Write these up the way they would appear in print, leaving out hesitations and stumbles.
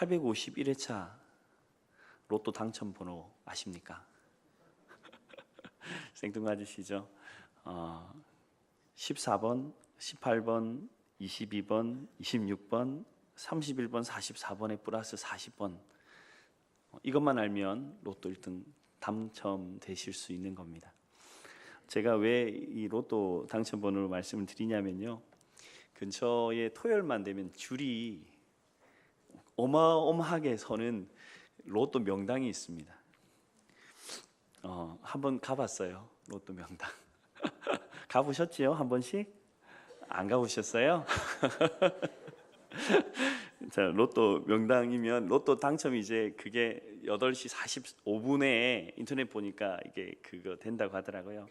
851회차 로또 당첨 번호 아십니까? 생뚱맞으시죠? 14번, 18번, 22번, 26번, 31번, 44번에 플러스 40번. 이것만 알면 로또 1등 당첨되실 수 있는 겁니다. 제가 왜 이 로또 당첨 번호를 말씀을 드리냐면요, 근처에 토요일만 되면 줄이 어마어마하게 서는 로또 명당이 있습니다. 한번 가봤어요. 로또 명당. 가보셨지요? 한 번씩? 안 가보셨어요? 자, 로또 명당이면 로또 당첨이 이제 그게 8시 45분에 인터넷 보니까 이게 그거 된다고 하더라고요.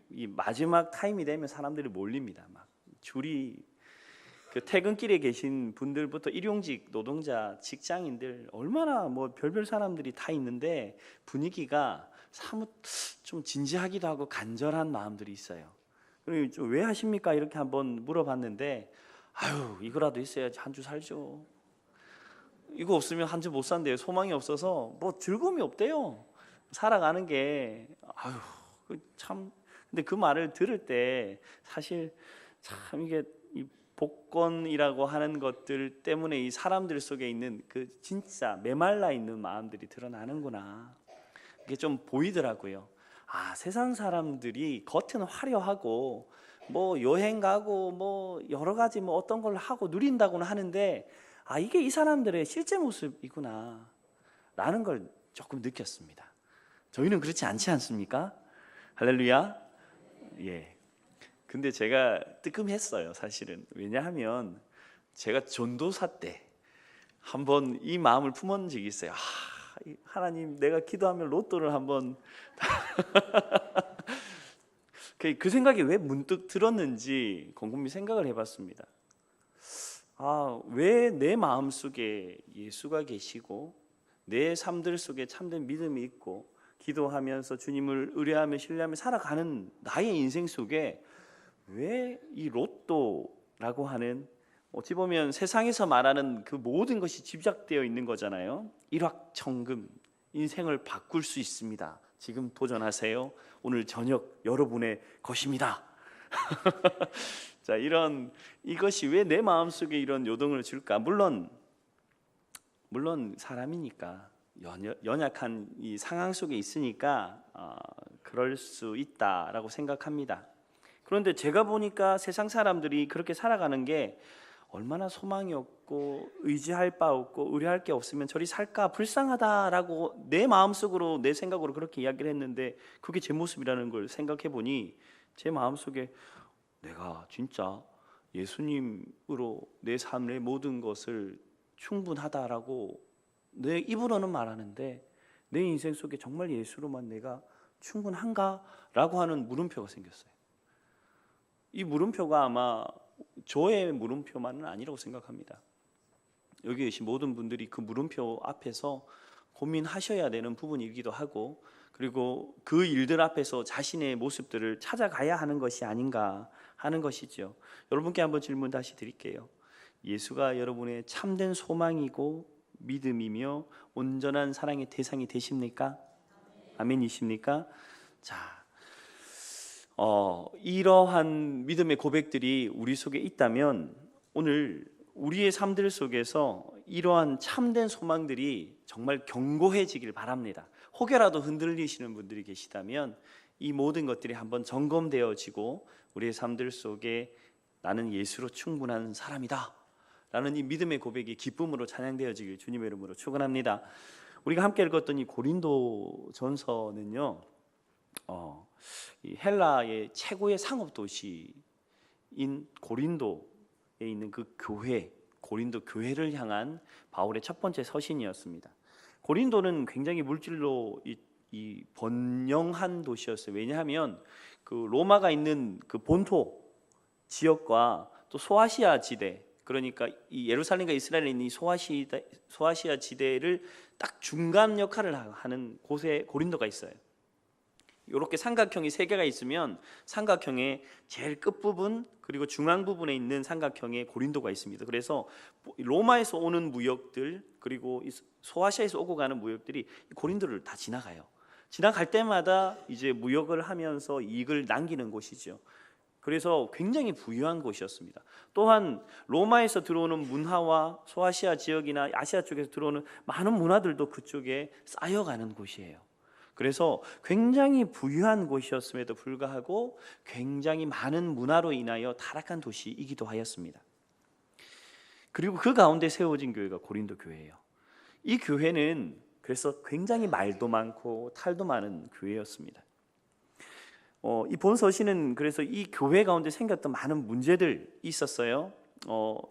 이 마지막 타임이 되면 사람들이 몰립니다. 막 줄이, 그 퇴근길에 계신 분들부터 일용직 노동자, 직장인들, 얼마나 뭐 별별 사람들이 다 있는데 분위기가 사뭇 좀 진지하기도 하고 간절한 마음들이 있어요. 그리고 좀 왜 하십니까? 이렇게 한번 물어봤는데, 아유, 이거라도 있어야지 한 주 살죠. 이거 없으면 한 주 못 산대요. 소망이 없어서 뭐 즐거움이 없대요. 살아가는 게. 아유, 참. 근데 그 말을 들을 때 사실 참 이게 이 복권이라고 하는 것들 때문에 이 사람들 속에 있는 그 진짜 메말라 있는 마음들이 드러나는구나, 이게 좀 보이더라고요. 아, 세상 사람들이 겉은 화려하고 뭐 여행 가고 뭐 여러 가지 뭐 어떤 걸 하고 누린다고는 하는데, 아, 이게 이 사람들의 실제 모습이구나 라는 걸 조금 느꼈습니다. 저희는 그렇지 않지 않습니까? 할렐루야. 예. 근데 제가 뜨끔했어요, 사실은. 왜냐하면 제가 전도사 때 한번 이 마음을 품은 적이 있어요. 하나님, 내가 기도하면 로또를 한번 그 생각이 왜 문득 들었는지 곰곰이 생각을 해봤습니다. 왜 내 마음속에 예수가 계시고 내 삶들 속에 참된 믿음이 있고 기도하면서 주님을 의뢰하며 신뢰하며 살아가는 나의 인생 속에 왜 이 로또라고 하는, 어찌 보면 세상에서 말하는 그 모든 것이 집약되어 있는 거잖아요. 일확천금, 인생을 바꿀 수 있습니다. 지금 도전하세요. 오늘 저녁 여러분의 것입니다. 자, 이것이 왜 내 마음속에 이런 요동을 줄까? 물론 사람이니까 연약한 이 상황 속에 있으니까 그럴 수 있다라고 생각합니다. 그런데 제가 보니까 세상 사람들이 그렇게 살아가는 게 얼마나 소망이 없고 의지할 바 없고 의뢰할 게 없으면 저리 살까, 불쌍하다라고 내 마음속으로, 내 생각으로 그렇게 이야기를 했는데, 그게 제 모습이라는 걸 생각해 보니 제 마음속에 내가 진짜 예수님으로 내 삶의 모든 것을 충분하다라고 내 입으로는 말하는데 내 인생 속에 정말 예수로만 내가 충분한가? 라고 하는 물음표가 생겼어요. 이 물음표가 아마 저의 물음표만은 아니라고 생각합니다. 여기 계신 모든 분들이 그 물음표 앞에서 고민하셔야 되는 부분이기도 하고, 그리고 그 일들 앞에서 자신의 모습들을 찾아가야 하는 것이 아닌가 하는 것이죠. 여러분께 한번 질문 다시 드릴게요. 예수가 여러분의 참된 소망이고 믿음이며 온전한 사랑의 대상이 되십니까? 아멘이십니까? 자, 이러한 믿음의 고백들이 우리 속에 있다면 오늘 우리의 삶들 속에서 이러한 참된 소망들이 정말 견고해지길 바랍니다. 혹여라도 흔들리시는 분들이 계시다면 이 모든 것들이 한번 점검되어지고 우리의 삶들 속에 나는 예수로 충분한 사람이다 라는 이 믿음의 고백이 기쁨으로 찬양되어지길 주님의 이름으로 축원합니다. 우리가 함께 읽었던 이 고린도 전서는요, 이 헬라의 최고의 상업 도시인 고린도에 있는 그 교회, 고린도 교회를 향한 바울의 첫 번째 서신이었습니다. 고린도는 굉장히 물질로 이 번영한 도시였어요. 왜냐하면 그 로마가 있는 그 본토 지역과 또 소아시아 지대, 그러니까 이 예루살렘과 이스라엘에 있는 이 소아시아 지대를 딱 중간 역할을 하는 곳에 고린도가 있어요. 이렇게 삼각형이 세 개가 있으면 삼각형의 제일 끝부분 그리고 중앙 부분에 있는 삼각형에 고린도가 있습니다. 그래서 로마에서 오는 무역들 그리고 소아시아에서 오고 가는 무역들이 고린도를 다 지나가요. 지나갈 때마다 이제 무역을 하면서 이익을 남기는 곳이죠. 그래서 굉장히 부유한 곳이었습니다. 또한 로마에서 들어오는 문화와 소아시아 지역이나 아시아 쪽에서 들어오는 많은 문화들도 그쪽에 쌓여가는 곳이에요. 그래서 굉장히 부유한 곳이었음에도 불구하고 굉장히 많은 문화로 인하여 타락한 도시이기도 하였습니다. 그리고 그 가운데 세워진 교회가 고린도 교회예요. 이 교회는 그래서 굉장히 말도 많고 탈도 많은 교회였습니다. 이 본서신은 그래서 이 교회 가운데 생겼던 많은 문제들 있었어요.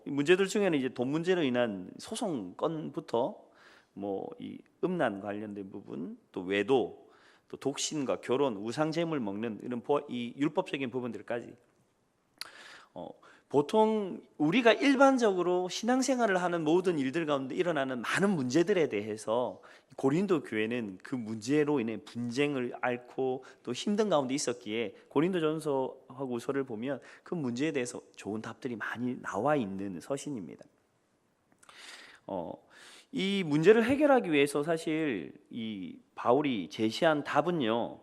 이 문제들 중에는 이제 돈 문제로 인한 소송 건부터 이 음란 관련된 부분, 또 외도, 또 독신과 결혼, 우상제물 먹는 이런 이 율법적인 부분들까지 보통 우리가 일반적으로 신앙생활을 하는 모든 일들 가운데 일어나는 많은 문제들에 대해서 고린도 교회는 그 문제로 인해 분쟁을 앓고 또 힘든 가운데 있었기에 고린도전서하고 우서를 보면 그 문제에 대해서 좋은 답들이 많이 나와 있는 서신입니다. 이 문제를 해결하기 위해서 사실 이 바울이 제시한 답은요,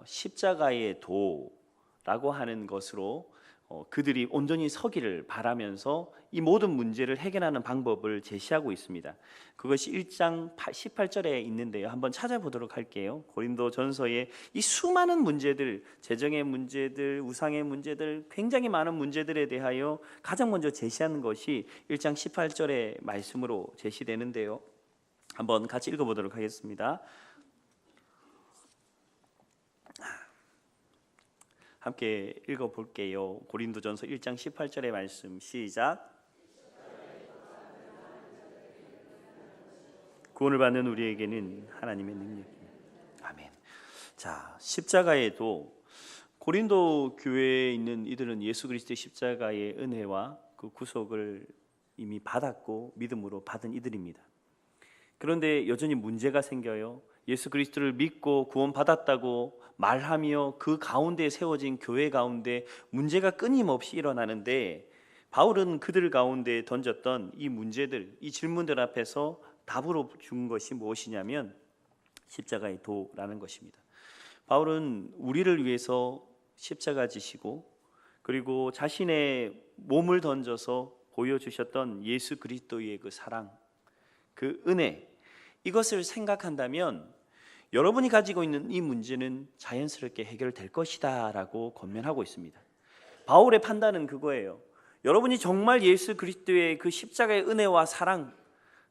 십자가의 도라고 하는 것으로 그들이 온전히 서기를 바라면서 이 모든 문제를 해결하는 방법을 제시하고 있습니다. 그것이 1장 18절에 있는데요. 한번 찾아보도록 할게요. 고린도전서의 이 수많은 문제들, 재정의 문제들, 우상의 문제들, 굉장히 많은 문제들에 대하여 가장 먼저 제시하는 것이 1장 18절의 말씀으로 제시되는데요. 한번 같이 읽어보도록 하겠습니다. 함께 읽어볼게요. 고린도전서 1장 18절의 말씀 시작. 구원을 받는 우리에게는 하나님의 능력입니다. 아멘. 자, 십자가에도 고린도 교회에 있는 이들은 예수 그리스도의 십자가의 은혜와 그 구속을 이미 받았고 믿음으로 받은 이들입니다. 그런데 여전히 문제가 생겨요. 예수 그리스도를 믿고 구원받았다고 말하며 그 가운데 세워진 교회 가운데 문제가 끊임없이 일어나는데 바울은 그들 가운데 던졌던 이 문제들, 이 질문들 앞에서 답으로 준 것이 무엇이냐면 십자가의 도라는 것입니다. 바울은 우리를 위해서 십자가 지시고 그리고 자신의 몸을 던져서 보여주셨던 예수 그리스도의 그 사랑, 그 은혜, 이것을 생각한다면 여러분이 가지고 있는 이 문제는 자연스럽게 해결될 것이다 라고 권면하고 있습니다. 바울의 판단은 그거예요. 여러분이 정말 예수 그리스도의 그 십자가의 은혜와 사랑,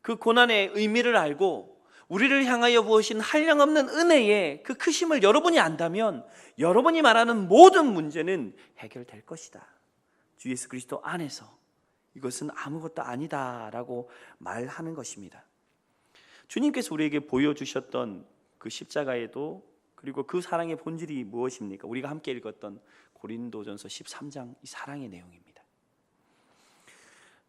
그 고난의 의미를 알고 우리를 향하여 부으신 한량없는 은혜의 그 크심을 여러분이 안다면 여러분이 말하는 모든 문제는 해결될 것이다. 주 예수 그리스도 안에서 이것은 아무것도 아니다 라고 말하는 것입니다. 주님께서 우리에게 보여주셨던 그 십자가에도 그리고 그 사랑의 본질이 무엇입니까? 우리가 함께 읽었던 고린도전서 13장 이 사랑의 내용입니다.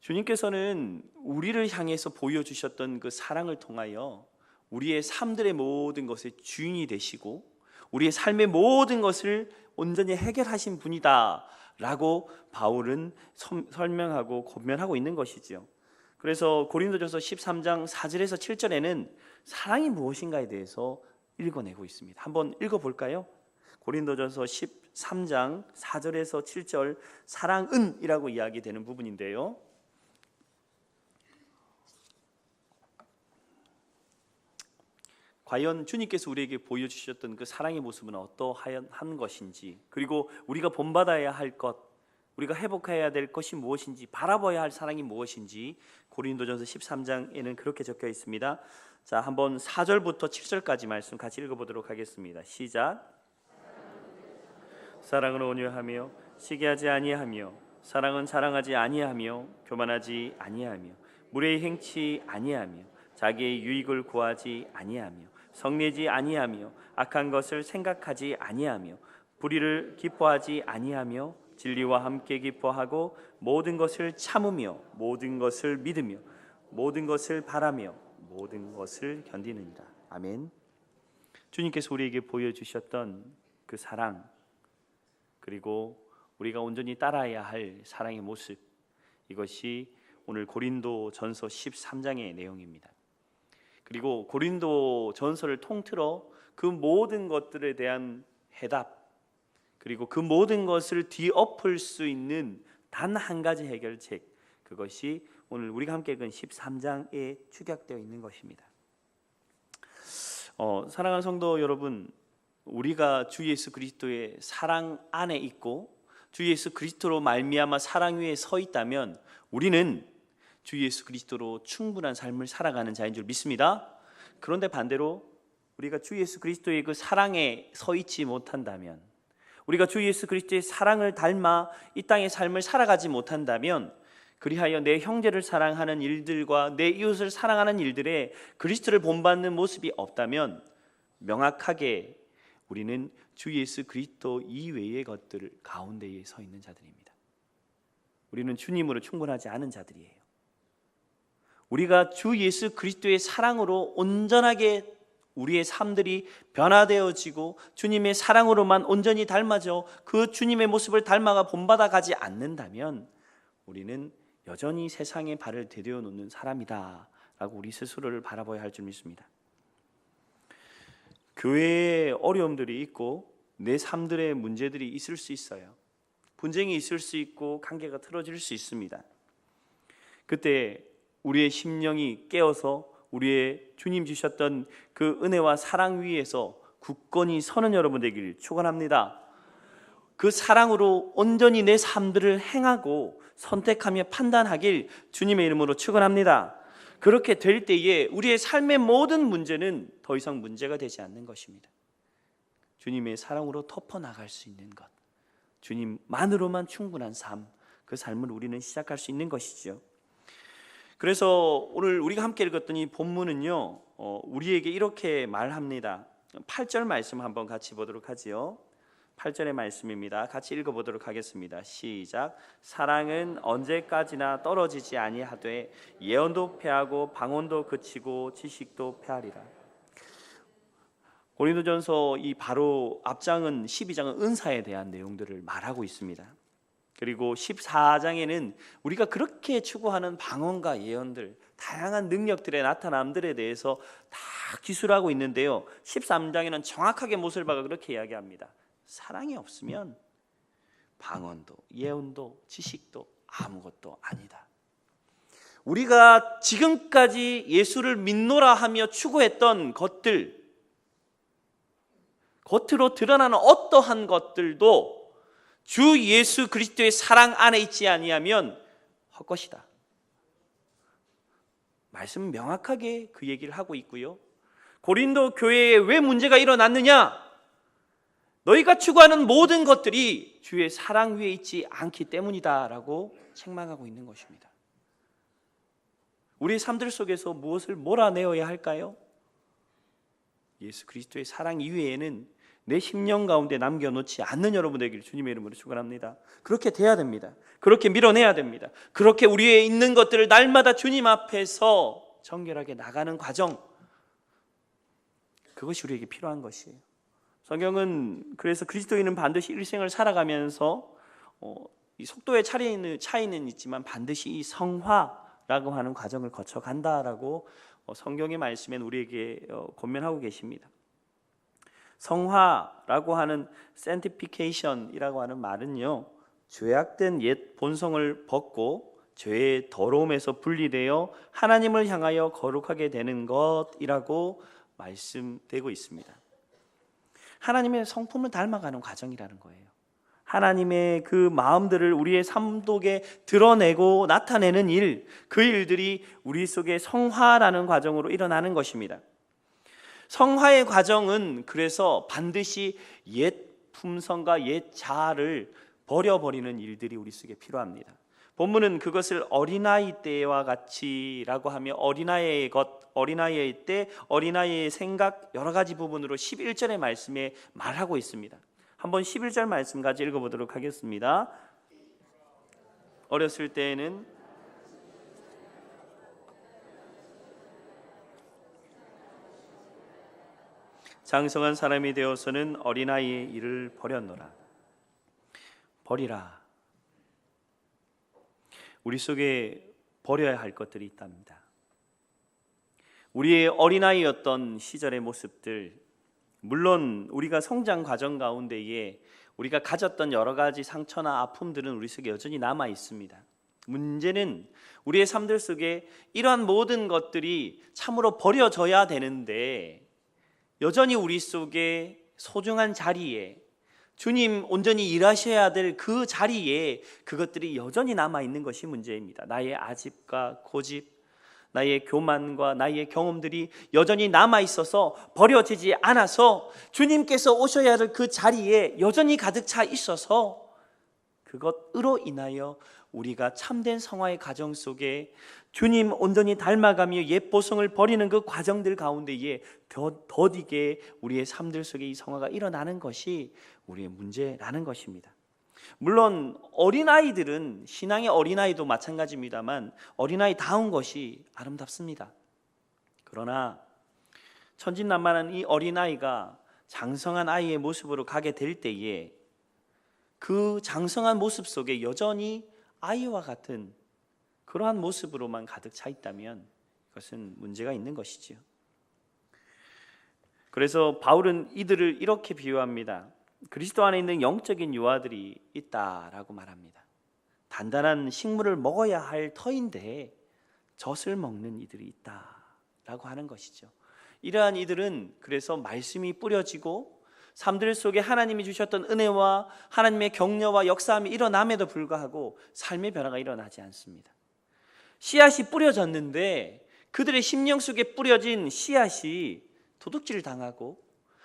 주님께서는 우리를 향해서 보여주셨던 그 사랑을 통하여 우리의 삶들의 모든 것의 주인이 되시고 우리의 삶의 모든 것을 온전히 해결하신 분이다 라고 바울은 설명하고 권면하고 있는 것이지요. 그래서 고린도전서 13장 4절에서 7절에는 사랑이 무엇인가에 대해서 읽어내고 있습니다. 한번 읽어볼까요? 고린도전서 13장 4절에서 7절 사랑은이라고 이야기되는 부분인데요. 과연 주님께서 우리에게 보여주셨던 그 사랑의 모습은 어떠한 것인지, 그리고 우리가 본받아야 할 것, 우리가 회복해야 될 것이 무엇인지, 바라봐야 할 사랑이 무엇인지 고린도전서 13장에는 그렇게 적혀 있습니다. 자, 한번 4절부터 7절까지 말씀 같이 읽어보도록 하겠습니다. 시작. 사랑은 온유하며 시기하지 아니하며 사랑은 자랑하지 아니하며 교만하지 아니하며 무례히 행치 아니하며 자기의 유익을 구하지 아니하며 성내지 아니하며 악한 것을 생각하지 아니하며 불의를 기뻐하지 아니하며 진리와 함께 기뻐하고 모든 것을 참으며 모든 것을 믿으며 모든 것을 바라며 모든 것을 견디느니라. 아멘. 주님께서 우리에게 보여주셨던 그 사랑, 그리고 우리가 온전히 따라야 할 사랑의 모습, 이것이 오늘 고린도 전서 13장의 내용입니다. 그리고 고린도 전서를 통틀어 그 모든 것들에 대한 해답, 그리고 그 모든 것을 뒤엎을 수 있는 단 한 가지 해결책, 그것이 오늘 우리가 함께 읽은 13장에 축약되어 있는 것입니다. 사랑하는 성도 여러분, 우리가 주 예수 그리스도의 사랑 안에 있고 주 예수 그리스도로 말미암아 사랑 위에 서 있다면 우리는 주 예수 그리스도로 충분한 삶을 살아가는 자인 줄 믿습니다. 그런데 반대로 우리가 주 예수 그리스도의 그 사랑에 서 있지 못한다면, 우리가 주 예수 그리스도의 사랑을 닮아 이 땅의 삶을 살아가지 못한다면, 그리하여 내 형제를 사랑하는 일들과 내 이웃을 사랑하는 일들에 그리스도를 본받는 모습이 없다면 명확하게 우리는 주 예수 그리스도 이외의 것들 가운데에 서 있는 자들입니다. 우리는 주님으로 충분하지 않은 자들이에요. 우리가 주 예수 그리스도의 사랑으로 온전하게 우리의 삶들이 변화되어지고 주님의 사랑으로만 온전히 닮아져 그 주님의 모습을 닮아가 본받아 가지 않는다면 우리는 여전히 세상에 발을 디뎌 놓는 사람이다 라고 우리 스스로를 바라봐야 할 줄 믿습니다. 교회에 어려움들이 있고 내 삶들의 문제들이 있을 수 있어요. 분쟁이 있을 수 있고 관계가 틀어질 수 있습니다. 그때 우리의 심령이 깨어서 우리의 주님 주셨던 그 은혜와 사랑 위에서 굳건히 서는 여러분 되기를 축원합니다. 그 사랑으로 온전히 내 삶들을 행하고 선택하며 판단하길 주님의 이름으로 축원합니다. 그렇게 될 때에 우리의 삶의 모든 문제는 더 이상 문제가 되지 않는 것입니다. 주님의 사랑으로 덮어나갈 수 있는 것, 주님만으로만 충분한 삶, 그 삶을 우리는 시작할 수 있는 것이죠. 그래서 오늘 우리가 함께 읽었던 이 본문은요, 우리에게 이렇게 말합니다. 8절 말씀 한번 같이 보도록 하지요. 8절의 말씀입니다. 같이 읽어보도록 하겠습니다. 시작. 사랑은 언제까지나 떨어지지 아니하되 예언도 패하고 방언도 그치고 지식도 패하리라. 고린도전서 이 바로 앞장은 12장은 은사에 대한 내용들을 말하고 있습니다. 그리고 14장에는 우리가 그렇게 추구하는 방언과 예언들, 다양한 능력들의 나타남들에 대해서 다 기술하고 있는데요, 13장에는 정확하게 모슬바가 그렇게 이야기합니다. 사랑이 없으면 방언도 예언도 지식도 아무것도 아니다. 우리가 지금까지 예수를 믿노라 하며 추구했던 것들, 겉으로 드러나는 어떠한 것들도 주 예수 그리스도의 사랑 안에 있지 아니하면 헛것이다. 말씀은 명확하게 그 얘기를 하고 있고요. 고린도 교회에 왜 문제가 일어났느냐? 너희가 추구하는 모든 것들이 주의 사랑 위에 있지 않기 때문이다라고 책망하고 있는 것입니다. 우리의 삶들 속에서 무엇을 몰아내어야 할까요? 예수 그리스도의 사랑 이외에는 내 심령 가운데 남겨놓지 않는 여러분 되기를 주님의 이름으로 축원합니다. 그렇게 돼야 됩니다. 그렇게 밀어내야 됩니다. 그렇게 우리의 있는 것들을 날마다 주님 앞에서 정결하게 나가는 과정, 그것이 우리에게 필요한 것이에요. 성경은 그래서 그리스도인은 반드시 일생을 살아가면서 이 속도의 차이는 있지만 반드시 이 성화라고 하는 과정을 거쳐간다라고 성경의 말씀엔 우리에게 권면하고 계십니다. 성화라고 하는 sanctification이라고 하는 말은요, 죄악된 옛 본성을 벗고 죄의 더러움에서 분리되어 하나님을 향하여 거룩하게 되는 것이라고 말씀되고 있습니다. 하나님의 성품을 닮아가는 과정이라는 거예요. 하나님의 그 마음들을 우리의 삶 속에 드러내고 나타내는 일, 그 일들이 우리 속에 성화라는 과정으로 일어나는 것입니다. 성화의 과정은 그래서 반드시 옛 품성과 옛 자아를 버려버리는 일들이 우리 속에 필요합니다. 본문은 그것을 어린아이 때와 같이라고 하며 어린아이의 것, 어린아이의 때, 어린아이의 생각 여러 가지 부분으로 11절의 말씀에 말하고 있습니다. 한번 11절 말씀 같이 읽어보도록 하겠습니다. 어렸을 때에는 장성한 사람이 되어서는 어린아이의 일을 버렸노라. 버리라. 우리 속에 버려야 할 것들이 있답니다. 우리의 어린아이였던 시절의 모습들, 물론 우리가 성장 과정 가운데에 우리가 가졌던 여러 가지 상처나 아픔들은 우리 속에 여전히 남아 있습니다. 문제는 우리의 삶들 속에 이러한 모든 것들이 참으로 버려져야 되는데 여전히 우리 속에 소중한 자리에, 주님 온전히 일하셔야 될 그 자리에 그것들이 여전히 남아 있는 것이 문제입니다. 나의 아집과 고집, 나의 교만과 나의 경험들이 여전히 남아 있어서 버려지지 않아서 주님께서 오셔야 할 그 자리에 여전히 가득 차 있어서 그것으로 인하여 우리가 참된 성화의 과정 속에 주님 온전히 닮아가며 옛 보성을 버리는 그 과정들 가운데에 더디게 우리의 삶들 속에 이 성화가 일어나는 것이 우리의 문제라는 것입니다. 물론 어린아이들은, 신앙의 어린아이도 마찬가지입니다만 어린아이다운 것이 아름답습니다. 그러나 천진난만한 이 어린아이가 장성한 아이의 모습으로 가게 될 때에 그 장성한 모습 속에 여전히 아이와 같은 그러한 모습으로만 가득 차 있다면 그것은 문제가 있는 것이지요. 그래서 바울은 이들을 이렇게 비유합니다. 그리스도 안에 있는 영적인 유아들이 있다라고 말합니다. 단단한 식물을 먹어야 할 터인데 젖을 먹는 이들이 있다라고 하는 것이죠. 이러한 이들은 그래서 말씀이 뿌려지고 삶들 속에 하나님이 주셨던 은혜와 하나님의 격려와 역사함이 일어남에도 불구하고 삶의 변화가 일어나지 않습니다. 씨앗이 뿌려졌는데 그들의 심령 속에 뿌려진 씨앗이 도둑질을 당하고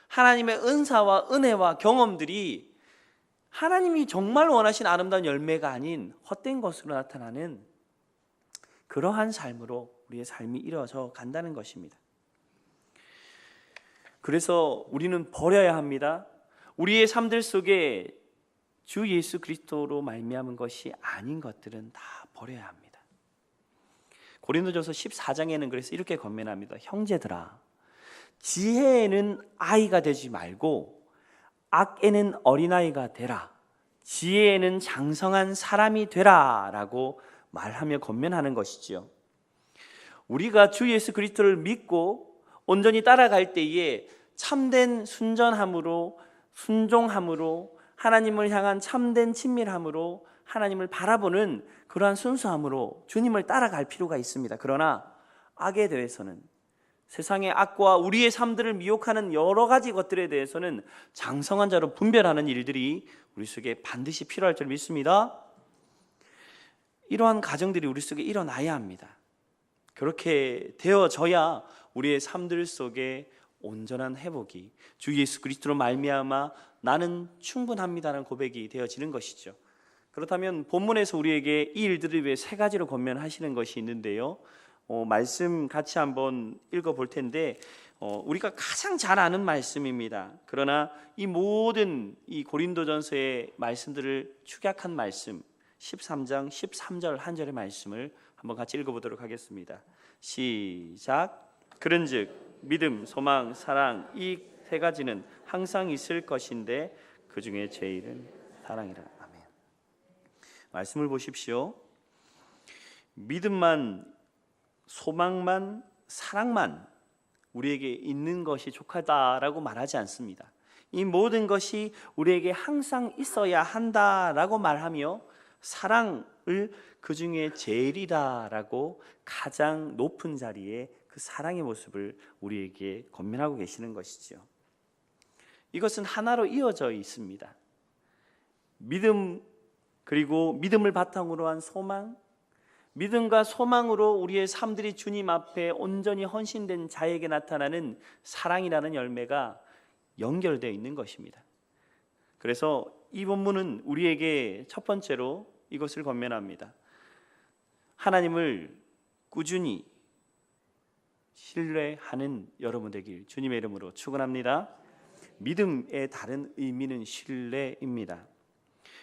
하나님의 은사와 은혜와 경험들이 하나님이 정말 원하신 아름다운 열매가 아닌 헛된 것으로 나타나는 그러한 삶으로 우리의 삶이 이루어져 간다는 것입니다. 그래서 우리는 버려야 합니다. 우리의 삶들 속에 주 예수 그리스도로 말미암은 것이 아닌 것들은 다 버려야 합니다. 고린도전서 14장에는 그래서 이렇게 권면합니다. 형제들아, 지혜에는 아이가 되지 말고 악에는 어린아이가 되라. 지혜에는 장성한 사람이 되라 라고 말하며 권면하는 것이지요. 우리가 주 예수 그리스도를 믿고 온전히 따라갈 때에 참된 순전함으로, 순종함으로, 하나님을 향한 참된 친밀함으로 하나님을 바라보는 그러한 순수함으로 주님을 따라갈 필요가 있습니다. 그러나 악에 대해서는, 세상의 악과 우리의 삶들을 미혹하는 여러 가지 것들에 대해서는 장성한 자로 분별하는 일들이 우리 속에 반드시 필요할 줄 믿습니다. 이러한 가정들이 우리 속에 일어나야 합니다. 그렇게 되어져야 우리의 삶들 속에 온전한 회복이, 주 예수 그리스도로 말미암아 나는 충분합니다라는 고백이 되어지는 것이죠. 그렇다면 본문에서 우리에게 이 일들을 위해 세 가지로 권면하시는 것이 있는데요. 말씀 같이 한번 읽어볼 텐데 우리가 가장 잘 아는 말씀입니다. 그러나 이 모든 이 고린도전서의 말씀들을 축약한 말씀, 13장 13절 한 절의 말씀을 한번 같이 읽어보도록 하겠습니다. 시작. 그런즉 믿음, 소망, 사랑 이 세 가지는 항상 있을 것인데 그 중에 제일은 사랑이라. 아멘. 말씀을 보십시오. 믿음만, 소망만, 사랑만 우리에게 있는 것이 족하다라고 말하지 않습니다. 이 모든 것이 우리에게 항상 있어야 한다라고 말하며 사랑을 그 중에 제일이다라고 가장 높은 자리에 그 사랑의 모습을 우리에게 권면하고 계시는 것이죠. 이것은 하나로 이어져 있습니다. 믿음, 그리고 믿음을 바탕으로 한 소망, 믿음과 소망으로 우리의 삶들이 주님 앞에 온전히 헌신된 자에게 나타나는 사랑이라는 열매가 연결되어 있는 것입니다. 그래서 이 본문은 우리에게 첫 번째로 이것을 권면합니다. 하나님을 꾸준히 신뢰하는 여러분 되길 주님의 이름으로 축원합니다. 믿음의 다른 의미는 신뢰입니다.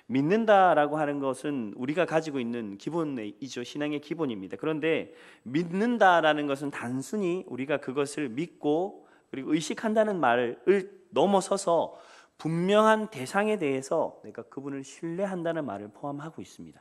믿는다라고 하는 것은 우리가 가지고 있는 기본이죠. 신앙의 기본입니다. 그런데 믿는다라는 것은 단순히 우리가 그것을 믿고 그리고 의식한다는 말을 넘어서서 분명한 대상에 대해서 내가 그분을 신뢰한다는 말을 포함하고 있습니다.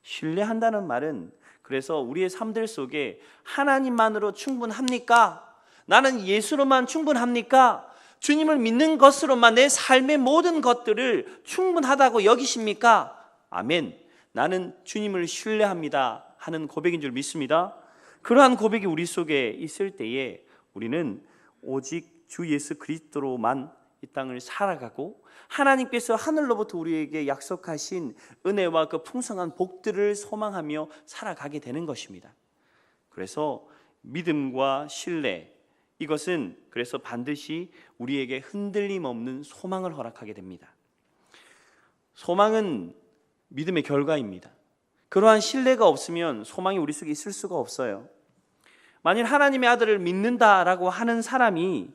신뢰한다는 말은 그래서 우리의 삶들 속에 하나님만으로 충분합니까? 나는 예수로만 충분합니까? 주님을 믿는 것으로만 내 삶의 모든 것들을 충분하다고 여기십니까? 아멘. 나는 주님을 신뢰합니다 하는 고백인 줄 믿습니다. 그러한 고백이 우리 속에 있을 때에 우리는 오직 주 예수 그리스도로만 이 땅을 살아가고 하나님께서 하늘로부터 우리에게 약속하신 은혜와 그 풍성한 복들을 소망하며 살아가게 되는 것입니다. 그래서 믿음과 신뢰, 이것은 그래서 반드시 우리에게 흔들림 없는 소망을 허락하게 됩니다. 소망은 믿음의 결과입니다. 그러한 신뢰가 없으면 소망이 우리 속에 있을 수가 없어요. 만일 하나님의 아들을 믿는다라고 하는 사람이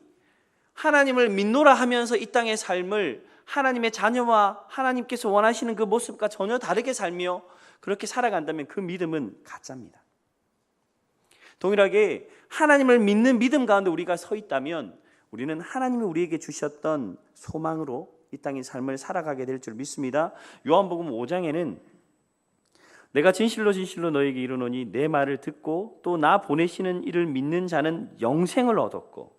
하나님을 믿노라 하면서 이 땅의 삶을 하나님의 자녀와 하나님께서 원하시는 그 모습과 전혀 다르게 살며 그렇게 살아간다면 그 믿음은 가짜입니다. 동일하게 하나님을 믿는 믿음 가운데 우리가 서 있다면 우리는 하나님이 우리에게 주셨던 소망으로 이 땅의 삶을 살아가게 될 줄 믿습니다. 요한복음 5장에는 내가 진실로 진실로 너에게 이르노니 내 말을 듣고 또 나 보내시는 이를 믿는 자는 영생을 얻었고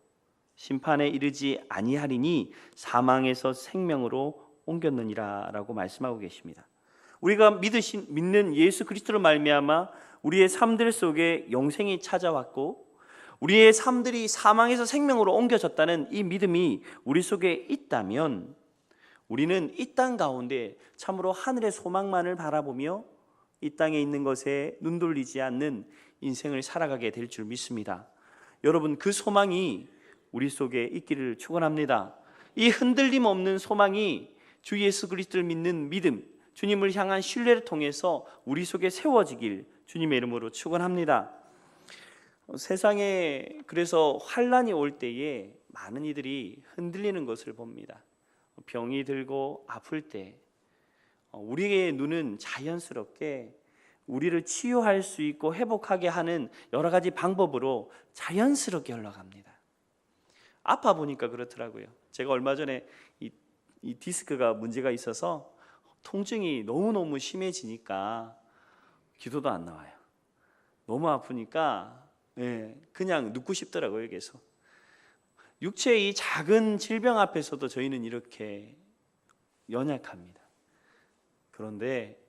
심판에 이르지 아니하리니 사망에서 생명으로 옮겼느니라 라고 말씀하고 계십니다. 우리가 믿는 예수 그리스도로 말미암아 우리의 삶들 속에 영생이 찾아왔고 우리의 삶들이 사망에서 생명으로 옮겨졌다는 이 믿음이 우리 속에 있다면 우리는 이 땅 가운데 참으로 하늘의 소망만을 바라보며 이 땅에 있는 것에 눈 돌리지 않는 인생을 살아가게 될 줄 믿습니다. 여러분, 그 소망이 우리 속에 있기를 축원합니다. 이 흔들림 없는 소망이 주 예수 그리스도를 믿는 믿음, 주님을 향한 신뢰를 통해서 우리 속에 세워지길 주님의 이름으로 축원합니다. 세상에 그래서 환난이 올 때에 많은 이들이 흔들리는 것을 봅니다. 병이 들고 아플 때 우리의 눈은 자연스럽게 우리를 치유할 수 있고 회복하게 하는 여러 가지 방법으로 자연스럽게 흘러갑니다. 아파 보니까 그렇더라고요. 제가 얼마 전에 이 디스크가 문제가 있어서 통증이 너무너무 심해지니까 기도도 안 나와요. 너무 아프니까 그냥 눕고 싶더라고요. 계속. 육체의 이 작은 질병 앞에서도 저희는 이렇게 연약합니다. 그런데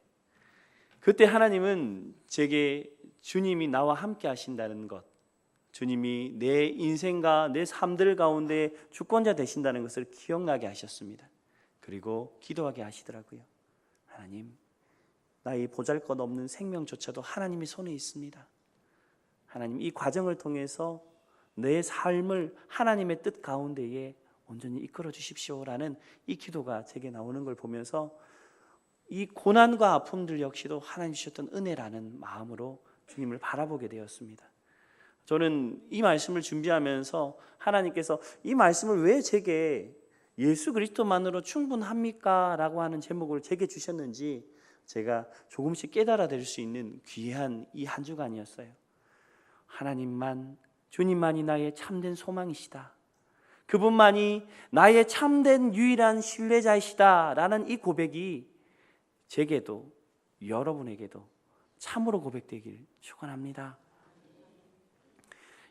그때 하나님은 제게 주님이 나와 함께 하신다는 것, 주님이 내 인생과 내 삶들 가운데 주권자 되신다는 것을 기억나게 하셨습니다. 그리고 기도하게 하시더라고요. 하나님, 나의 보잘것없는 생명조차도 하나님의 손에 있습니다. 하나님, 이 과정을 통해서 내 삶을 하나님의 뜻 가운데에 온전히 이끌어 주십시오라는 이 기도가 제게 나오는 걸 보면서 이 고난과 아픔들 역시도 하나님 주셨던 은혜라는 마음으로 주님을 바라보게 되었습니다. 저는 이 말씀을 준비하면서 하나님께서 이 말씀을 왜 제게 예수 그리스도만으로 충분합니까? 라고 하는 제목을 제게 주셨는지 제가 조금씩 깨달아낼 수 있는 귀한 이 한 주간이었어요. 하나님만, 주님만이 나의 참된 소망이시다. 그분만이 나의 참된 유일한 신뢰자이시다 라는 이 고백이 제게도 여러분에게도 참으로 고백되길 축원합니다.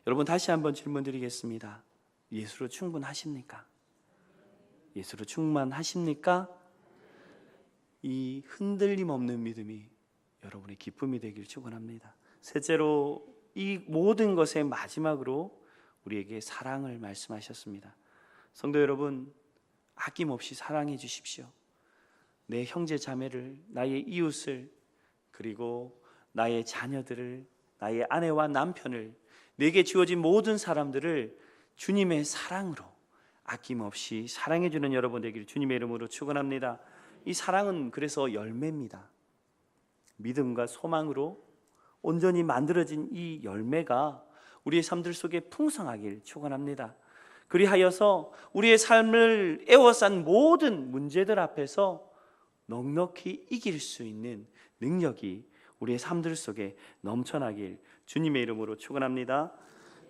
여러분, 다시 한번 질문 드리겠습니다. 예수로 충분하십니까? 예수로 충만하십니까? 이 흔들림 없는 믿음이 여러분의 기쁨이 되길 축원합니다. 셋째로 이 모든 것의 마지막으로 우리에게 사랑을 말씀하셨습니다. 성도 여러분, 아낌없이 사랑해 주십시오. 내 형제 자매를, 나의 이웃을, 그리고 나의 자녀들을, 나의 아내와 남편을, 내게 주어진 모든 사람들을 주님의 사랑으로 아낌없이 사랑해 주는 여러분 되기를 주님의 이름으로 축원합니다. 이 사랑은 그래서 열매입니다. 믿음과 소망으로 온전히 만들어진 이 열매가 우리의 삶들 속에 풍성하길 축원합니다. 그리하여서 우리의 삶을 에워싼 모든 문제들 앞에서 넉넉히 이길 수 있는 능력이 우리의 삶들 속에 넘쳐나길 주님의 이름으로 축원합니다.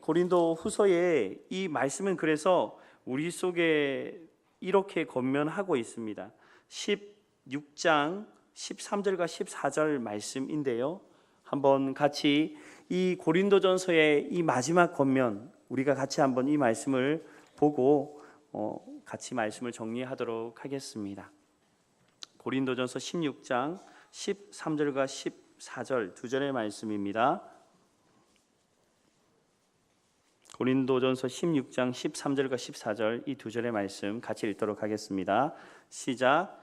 고린도 후서에 이 말씀은 그래서 우리 속에 이렇게 권면하고 있습니다. 16장 13절과 14절 말씀인데요. 한번 같이 이 고린도전서의 이 마지막 권면, 우리가 같이 한번 이 말씀을 보고 같이 말씀을 정리하도록 하겠습니다. 고린도전서 16장 13절과 14절 두 절의 말씀입니다. 고린도전서 16장 13절과 14절 이 두 절의 말씀 같이 읽도록 하겠습니다. 시작.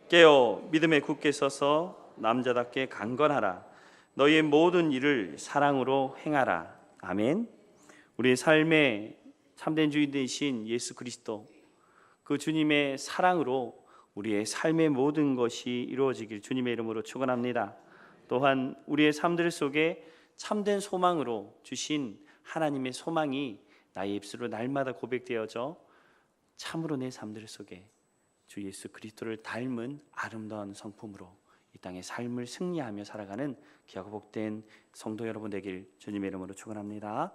깨어 믿음에 굳게 서서 남자답게 강건하라. 너희의 모든 일을 사랑으로 행하라. 아멘. 우리의 삶의 참된 주인 되신 예수 그리스도, 그 주님의 사랑으로 우리의 삶의 모든 것이 이루어지길 주님의 이름으로 축원합니다. 또한 우리의 삶들 속에 참된 소망으로 주신 하나님의 소망이 나의 입술로 날마다 고백되어져 참으로 내 삶들 속에 주 예수 그리스도를 닮은 아름다운 성품으로 이 땅의 삶을 승리하며 살아가는 귀하고 복된 성도 여러분 되길 주님의 이름으로 축원합니다.